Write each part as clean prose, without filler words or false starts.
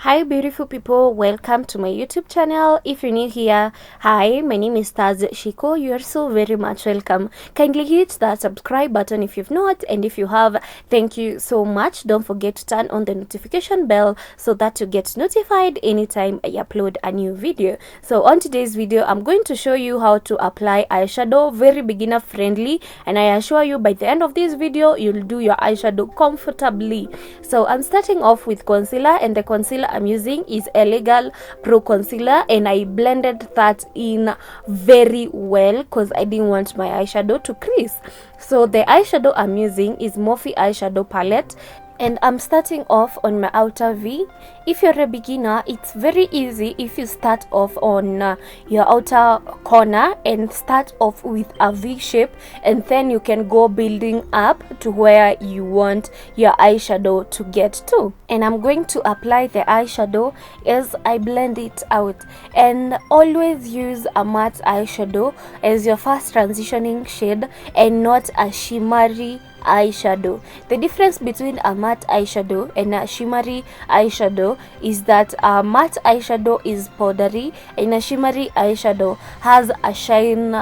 Hi beautiful people, welcome to my YouTube channel. If you're new here, hi, my name is Taz Shiko. You are so very much welcome. Kindly hit that subscribe button if you've not, and if you have, thank you so much. Don't forget to turn on the notification bell so that you get notified anytime I upload a new video. So on today's video, I'm going to show you how to apply eyeshadow, very beginner friendly, and I assure you by the end of this video you'll do your eyeshadow comfortably. So I'm starting off with concealer, and the concealer I'm using is a Legal Pro concealer, and I blended that in very well because I didn't want my eyeshadow to crease. So the eyeshadow I'm using is Morphe eyeshadow palette, and I'm starting off on my outer V. If you're a beginner, it's very easy if you start off on your outer corner and start off with a V shape, and then you can go building up to where you want your eyeshadow to get to. And I'm going to apply the eyeshadow as I blend it out, and always use a matte eyeshadow as your first transitioning shade and not a shimmery eyeshadow. The difference between a matte eyeshadow and a shimmery eyeshadow is that a matte eyeshadow is powdery and a shimmery eyeshadow has a shine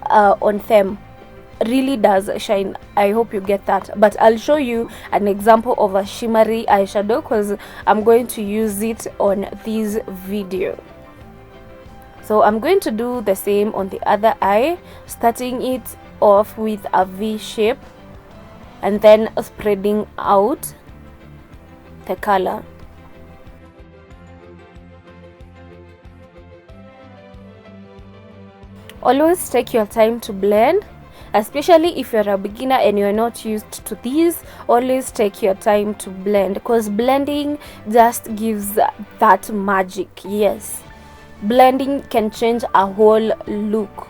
on them. Really does shine. I hope you get that, but I'll show you an example of a shimmery eyeshadow because I'm going to use it on this video. So I'm going to do the same on the other eye, starting it off with a V shape and then spreading out the color. Always take your time to blend, especially if you're a beginner and you're not used to these. Always take your time to blend because blending just gives that magic. Yes, blending can change a whole look.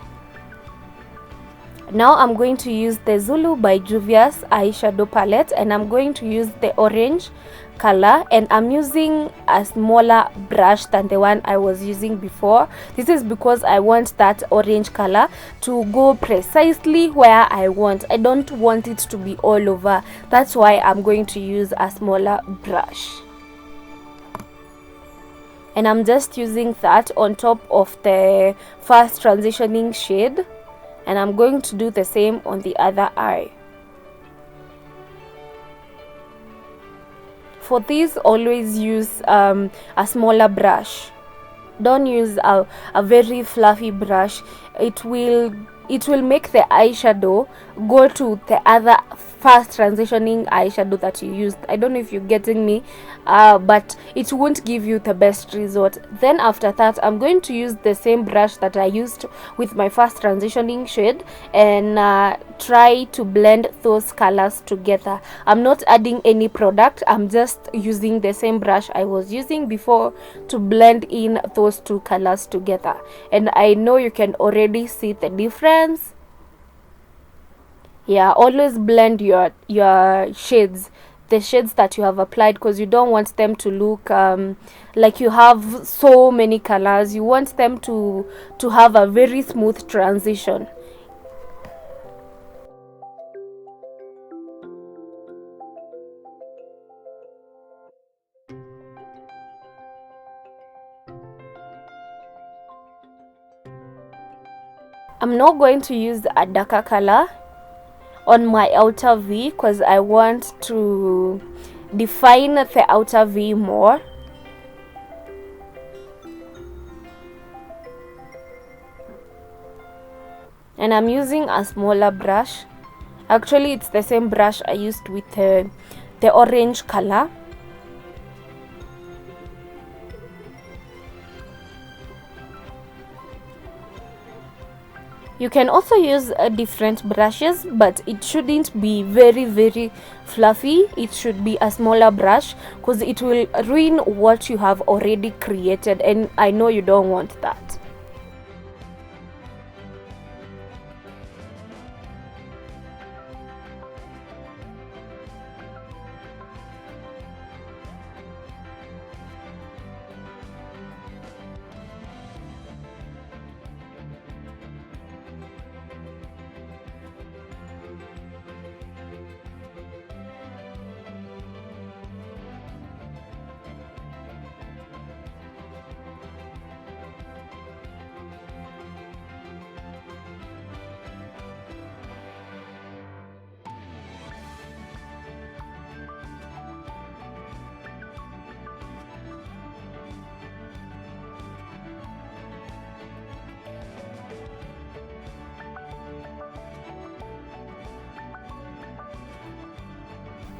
Now I'm going to use the Zulu by Juvia's eyeshadow palette, and I'm going to use the orange color, and I'm using a smaller brush than the one I was using before. This is because I want that orange color to go precisely where I want. I don't want it to be all over. That's why I'm going to use a smaller brush. And I'm just using that on top of the first transitioning shade, and I'm going to do the same on the other eye. For this, always use a smaller brush. Don't use a very fluffy brush. It will make the eyeshadow go to the other first transitioning eyeshadow that you used. I don't know if you're getting me, but it won't give you the best result. Then after that, I'm going to use the same brush that I used with my first transitioning shade and try to blend those colors together. I'm not adding any product. I'm just using the same brush I was using before to blend in those two colors together. And I know you can already see the difference. Yeah, always blend your shades, the shades that you have applied, because you don't want them to look like you have so many colors. You want them to have a very smooth transition. I'm not going to use a darker color on my outer V because I want to define the outer V more. And I'm using a smaller brush. Actually, it's the same brush I used with the orange color. You can also use different brushes, but it shouldn't be very fluffy. It should be a smaller brush because it will ruin what you have already created, and I know you don't want that.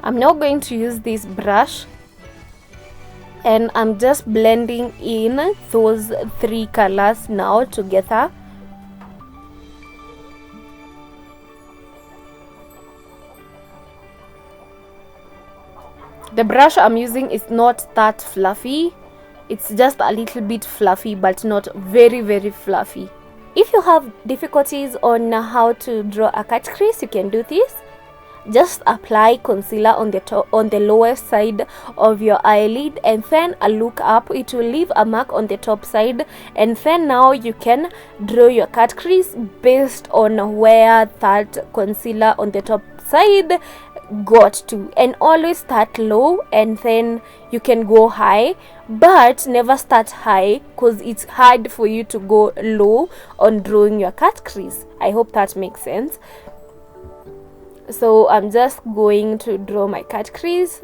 I'm now going to use this brush and I'm just blending in those 3 colors now together. The brush I'm using is not that fluffy. It's just a little bit fluffy, but not very, very fluffy. If you have difficulties on how to draw a cut crease, you can do this. Just apply concealer on the lowest side of your eyelid, and then look up. It will leave a mark on the top side, and then now you can draw your cut crease based on where that concealer on the top side got to. And always start low and then you can go high, but never start high because it's hard for you to go low on drawing your cut crease. I hope that makes sense. So I'm just going to draw my cut crease.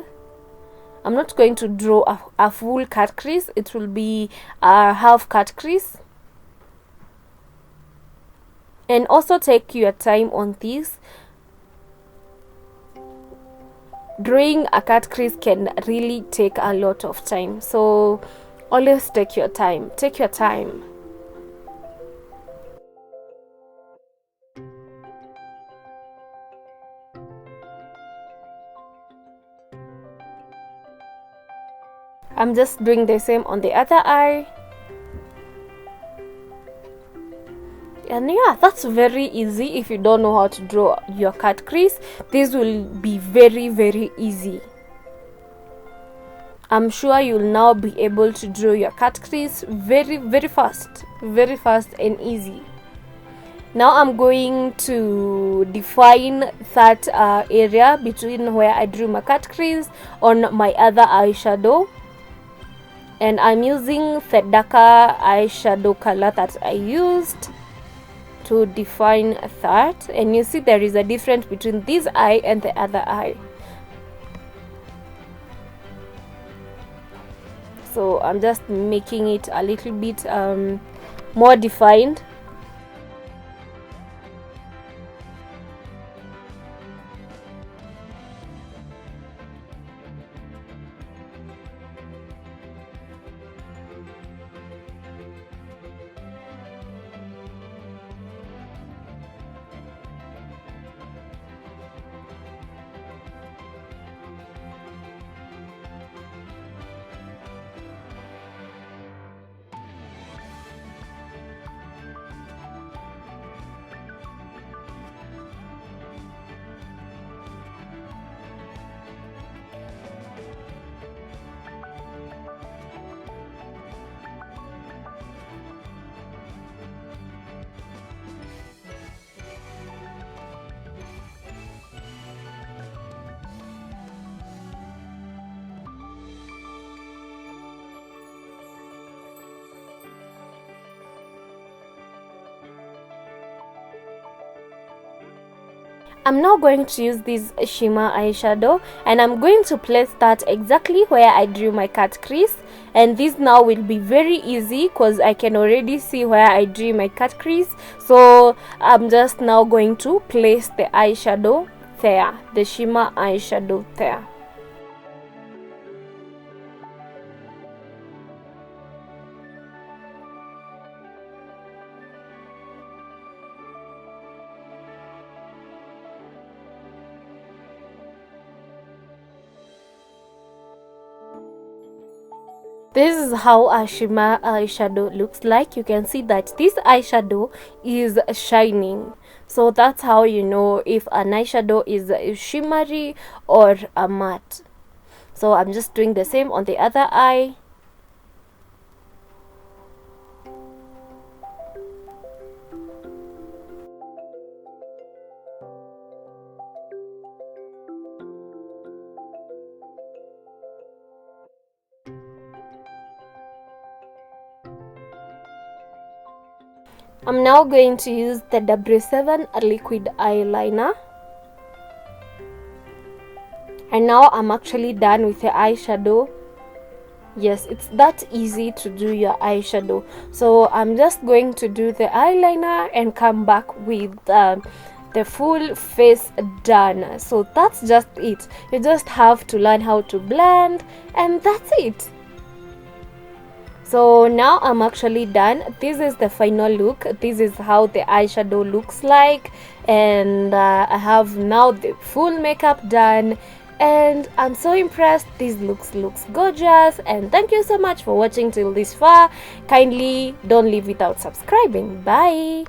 I'm not going to draw a full cut crease. It will be a half cut crease. And also take your time on this. Drawing a cut crease can really take a lot of time, so always take your time. I'm just doing the same on the other eye. And yeah, that's very easy. If you don't know how to draw your cut crease, this will be very, very easy. I'm sure you'll now be able to draw your cut crease very, very fast and easy. Now I'm going to define that area between where I drew my cut crease on my other eyeshadow. And I'm using the darker eyeshadow color that I used to define that. And you see there is a difference between this eye and the other eye. So I'm just making it a little bit more defined. I'm now going to use this shimmer eyeshadow, and I'm going to place that exactly where I drew my cut crease. And this now will be very easy because I can already see where I drew my cut crease. So I'm just now going to place the eyeshadow there, the shimmer eyeshadow there. This is how a shimmer eyeshadow looks like. You can see that this eyeshadow is shining. So that's how you know if an eyeshadow is shimmery or a matte. So I'm just doing the same on the other eye. I'm now going to use the W7 liquid eyeliner. And now I'm actually done with the eyeshadow. Yes, it's that easy to do your eyeshadow. So I'm just going to do the eyeliner and come back with the the full face done. So that's just it. You just have to learn how to blend, and that's it. So now I'm actually done. This is the final look. This is how the eyeshadow looks like, and I have now the full makeup done, and I'm so impressed. This looks gorgeous, and thank you so much for watching till this far. Kindly don't leave without subscribing. Bye.